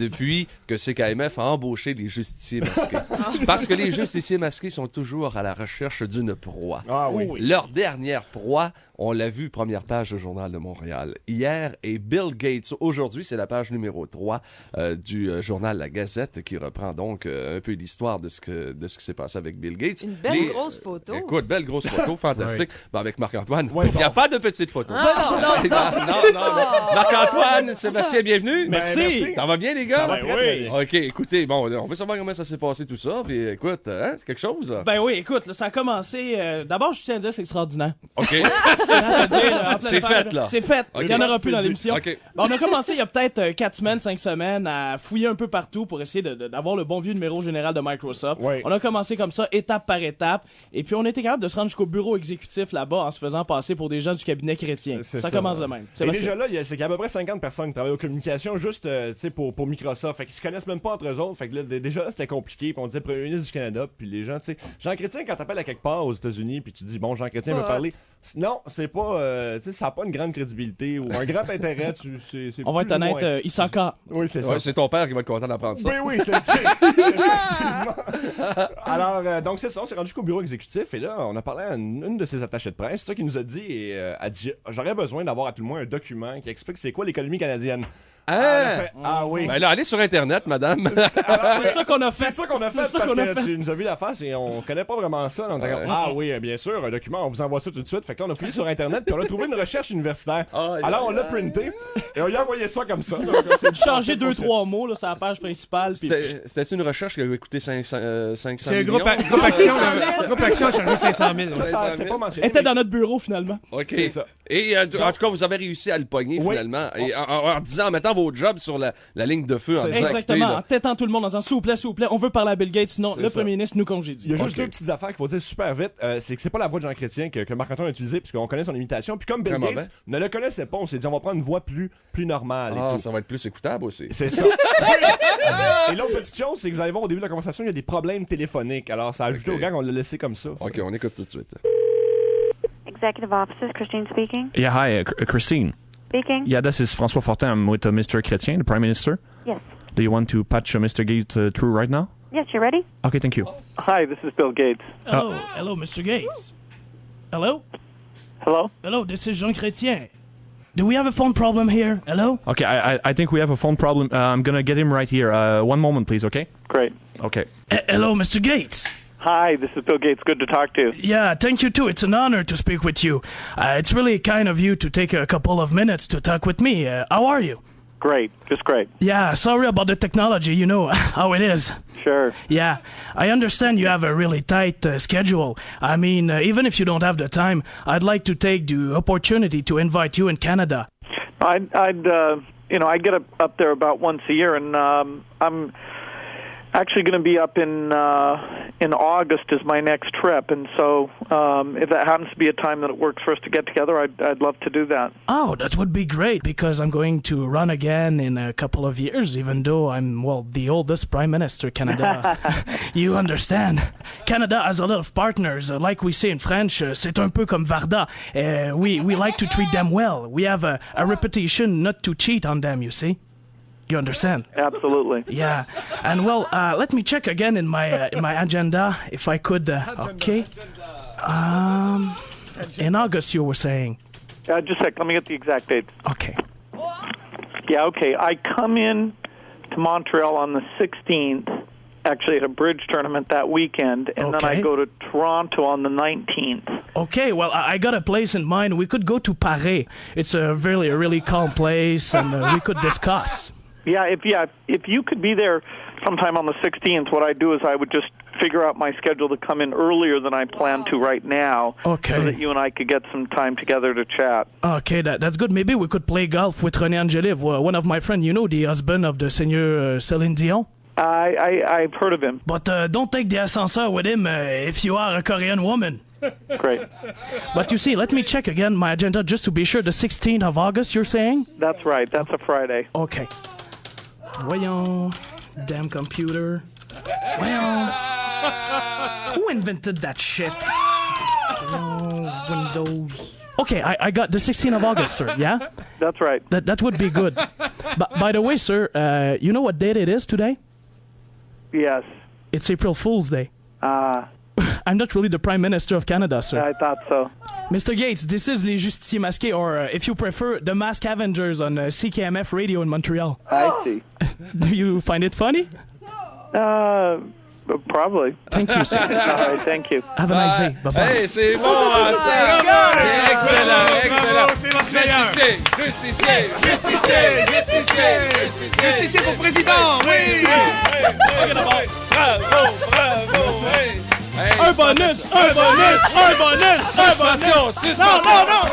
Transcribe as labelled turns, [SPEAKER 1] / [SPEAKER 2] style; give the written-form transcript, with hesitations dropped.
[SPEAKER 1] depuis que CKMF a embauché les justiciers masqués. Parce que les justiciers masqués sont toujours à la recherche d'une proie.
[SPEAKER 2] Ah oui.
[SPEAKER 1] Leur dernière proie, on l'a vu, première page du Journal de Montréal hier, et Bill Gates. Aujourd'hui, c'est la page numéro 3 du journal La Gazette qui reprend donc un peu l'histoire de ce qui s'est passé avec Bill Gates.
[SPEAKER 3] Une belle grosse photo.
[SPEAKER 1] Écoute, belle grosse photo, fantastique. Ben, avec Marc-Antoine.
[SPEAKER 2] Ouais,
[SPEAKER 1] Il n'y a pas de petite photo. Non. Marc-Antoine, Sébastien, bienvenue.
[SPEAKER 2] Merci.
[SPEAKER 1] Ça va bien, les gars?
[SPEAKER 2] Ça va très bien.
[SPEAKER 1] OK, écoutez, bon, on veut savoir comment ça s'est passé tout ça. Puis écoute, hein, c'est quelque chose?
[SPEAKER 4] Ben oui, écoute, là, ça a commencé. D'abord, je tiens à dire, c'est extraordinaire.
[SPEAKER 1] OK.
[SPEAKER 4] C'est
[SPEAKER 1] fait, là.
[SPEAKER 4] C'est fait.
[SPEAKER 1] Ok.
[SPEAKER 4] Il y en aura plus dans l'émission.
[SPEAKER 1] OK.
[SPEAKER 4] Ben, on a commencé il y a peut-être 4 semaines, 5 semaines à fouiller un peu partout pour essayer d'avoir le bon vieux numéro général de Microsoft.
[SPEAKER 2] Ouais.
[SPEAKER 4] On a commencé comme ça, étape par étape. Et puis, on était capable de se rendre jusqu'au bureau exécutif là-bas en se faisant passer pour des gens du cabinet chrétien.
[SPEAKER 2] C'est
[SPEAKER 4] Ça commence de même.
[SPEAKER 2] Et déjà là, c'est qu'il y a à peu près 50 personnes qui travaillent aux communications juste pour Microsoft. Fait qu'ils se connaissent même pas entre eux autres. Fait que là, déjà là, c'était compliqué. Puis on disait Premier ministre du Canada. Puis les gens, tu sais. Jean Chrétien, quand t'appelles à quelque part aux États-Unis, puis tu dis, bon, Jean Chrétien veut parler. Non, c'est pas. Tu sais, ça n'a pas une grande crédibilité ou un grand intérêt. C'est
[SPEAKER 4] On va être
[SPEAKER 2] plus ou
[SPEAKER 4] honnête,
[SPEAKER 2] moins.
[SPEAKER 4] il s'en casse.
[SPEAKER 2] Oui, c'est ça.
[SPEAKER 1] Ouais, c'est ton père qui va être content d'apprendre ça.
[SPEAKER 2] Oui, oui, c'est effectivement. Alors, donc c'est ça, on s'est rendu jusqu'au bureau exécutif et là, on a parlé à une de ses attachées de presse, c'est ça qui nous a dit et a dit j'aurais besoin d'avoir à tout le moins un document qui explique c'est quoi l'économie canadienne. Elle a fait, ah oui.
[SPEAKER 1] Ben là, allez sur Internet, madame.
[SPEAKER 4] C'est ça qu'on a fait.
[SPEAKER 2] C'est ça qu'on a fait
[SPEAKER 4] C'est ça
[SPEAKER 2] parce
[SPEAKER 4] qu'on a
[SPEAKER 2] que
[SPEAKER 4] fait.
[SPEAKER 2] tu nous as vu la face et on connaît pas vraiment ça. Donc, ah oui, bien sûr, un document, on vous envoie ça tout de suite. Fait que là, on a fouillé sur Internet puis on a trouvé une recherche universitaire. Alors, on l'a printé et on lui a envoyé ça comme ça. Donc, c'est
[SPEAKER 4] Changer 2-3 mots là, sur la page principale. Puis...
[SPEAKER 1] C'était une recherche qui a coûté 500
[SPEAKER 5] C'est un
[SPEAKER 1] millions?
[SPEAKER 5] groupe action. Le groupe action a chargé 500 000.
[SPEAKER 2] Ça, c'est pas mentionné.
[SPEAKER 4] était dans notre bureau finalement.
[SPEAKER 1] OK.
[SPEAKER 2] C'est ça.
[SPEAKER 1] Et en tout cas, vous avez réussi à le pogner
[SPEAKER 2] Oui.
[SPEAKER 1] finalement. Et en mettant vos jobs sur la ligne de feu en disant,
[SPEAKER 4] Exactement,
[SPEAKER 1] écoutez,
[SPEAKER 4] en
[SPEAKER 1] là,
[SPEAKER 4] têtant tout le monde en disant s'il vous plaît, on veut parler à Bill Gates, sinon le
[SPEAKER 2] ça.
[SPEAKER 4] premier ministre nous congédie.
[SPEAKER 2] Il y a juste
[SPEAKER 1] Ok.
[SPEAKER 2] deux petites affaires qu'il faut dire super vite. C'est que c'est pas la voix de Jean Chrétien que Marc-Antoine a utilisée, puisqu'on connaît son imitation. Puis comme Bill
[SPEAKER 1] Très
[SPEAKER 2] Gates
[SPEAKER 1] mauvais.
[SPEAKER 2] ne le connaissait pas, on s'est dit on va prendre une voix plus normale et tout.
[SPEAKER 1] ça va être plus écoutable aussi.
[SPEAKER 2] C'est ça. Et l'autre petite chose, c'est que vous allez voir au début de la conversation, il y a des problèmes téléphoniques. Alors ça a ajouté
[SPEAKER 1] Ok.
[SPEAKER 2] au gars qu'on l'a laissé comme ça.
[SPEAKER 1] OK, on écoute tout de suite.
[SPEAKER 6] Executive offices, Christine speaking.
[SPEAKER 7] Yeah, hi, Christine.
[SPEAKER 6] Speaking.
[SPEAKER 7] Yeah, this is François Fortin. I'm with Mr. Chrétien, the Prime Minister.
[SPEAKER 6] Yes.
[SPEAKER 7] Do you want to patch Mr. Gates through right now?
[SPEAKER 6] Yes, you ready?
[SPEAKER 7] Okay, thank you.
[SPEAKER 8] Hi, this is Bill Gates.
[SPEAKER 4] Hello, Mr. Gates. Hello,
[SPEAKER 8] Hello?
[SPEAKER 4] this is Jean Chrétien. Do we have a phone problem here? Hello?
[SPEAKER 7] Okay, I think we have a phone problem. I'm gonna get him right here. One moment, please, okay?
[SPEAKER 8] Great.
[SPEAKER 7] Okay.
[SPEAKER 4] Hello, Mr. Gates.
[SPEAKER 8] Hi, this is Bill Gates. Good to talk to you.
[SPEAKER 4] Yeah, thank you too. It's an honor to speak with you. It's really kind of you to take a couple of minutes to talk with me. How are you?
[SPEAKER 8] Great. Just great.
[SPEAKER 4] Yeah, sorry about the technology, you know how it is.
[SPEAKER 8] Sure.
[SPEAKER 4] Yeah, I understand you have a really tight schedule. I mean, even if you don't have the time, I'd like to take the opportunity to invite you in Canada.
[SPEAKER 8] I get up there about once a year, and I'm actually going to be up in August is my next trip, and so if that happens to be a time that it works for us to get together, I'd love to do that.
[SPEAKER 4] Oh, that would be great because I'm going to run again in a couple of years, even though I'm, the oldest Prime Minister Canada. You understand? Canada has a lot of partners. Like we say in French, c'est un peu comme Varda. We like to treat them well. We have a reputation not to cheat on them, you see? You understand?
[SPEAKER 8] Absolutely.
[SPEAKER 4] Yeah. And let me check again in my agenda if I could. Okay. In August, you were saying.
[SPEAKER 8] Just a sec. Let me get the exact dates.
[SPEAKER 4] Okay.
[SPEAKER 8] Yeah, okay. I come in to Montreal on the 16th, actually at a bridge tournament that weekend, and then I
[SPEAKER 4] Okay.
[SPEAKER 8] go to Toronto on the 19th.
[SPEAKER 4] Okay. Well, I got a place in mind. We could go to Paris. It's a really calm place, and we could discuss.
[SPEAKER 8] Yeah, if you could be there sometime on the 16th, what I'd do is I would just figure out my schedule to come in earlier than I plan to right now,
[SPEAKER 4] Okay.
[SPEAKER 8] so that you and I could get some time together to chat.
[SPEAKER 4] Okay, that's good. Maybe we could play golf with René Angeliv, one of my friends. You know, the husband of the Seigneur Céline Dion.
[SPEAKER 8] I've heard of him.
[SPEAKER 4] But don't take the ascenseur with him if you are a Korean woman.
[SPEAKER 8] Great.
[SPEAKER 4] But you see, let me check again my agenda just to be sure. The 16th of August, you're saying?
[SPEAKER 8] That's right. That's a Friday.
[SPEAKER 4] Okay. Voyons. Damn computer. Voyons. Who invented that shit? Windows. Okay, I got the 16th of August, sir, yeah?
[SPEAKER 8] That's right.
[SPEAKER 4] That would be good. By the way, sir, you know what date it is today?
[SPEAKER 8] Yes.
[SPEAKER 4] It's April Fool's Day. I'm not really the Prime Minister of Canada, sir.
[SPEAKER 8] I thought so.
[SPEAKER 4] Mr. Gates, this is Les Justiciers Masqués, or if you prefer, the Masked Avengers on CKMF Radio in Montreal.
[SPEAKER 8] I see.
[SPEAKER 4] Do you find it funny?
[SPEAKER 8] Probably.
[SPEAKER 4] Thank you, sir.
[SPEAKER 8] All right, thank you.
[SPEAKER 4] Have a nice day. Bye-bye.
[SPEAKER 1] Hey, c'est bon! C'est excellent, excellent!
[SPEAKER 5] Justicier pour président, oui!
[SPEAKER 1] Bravo!
[SPEAKER 2] Un bonus!
[SPEAKER 1] Suspension!
[SPEAKER 2] Non!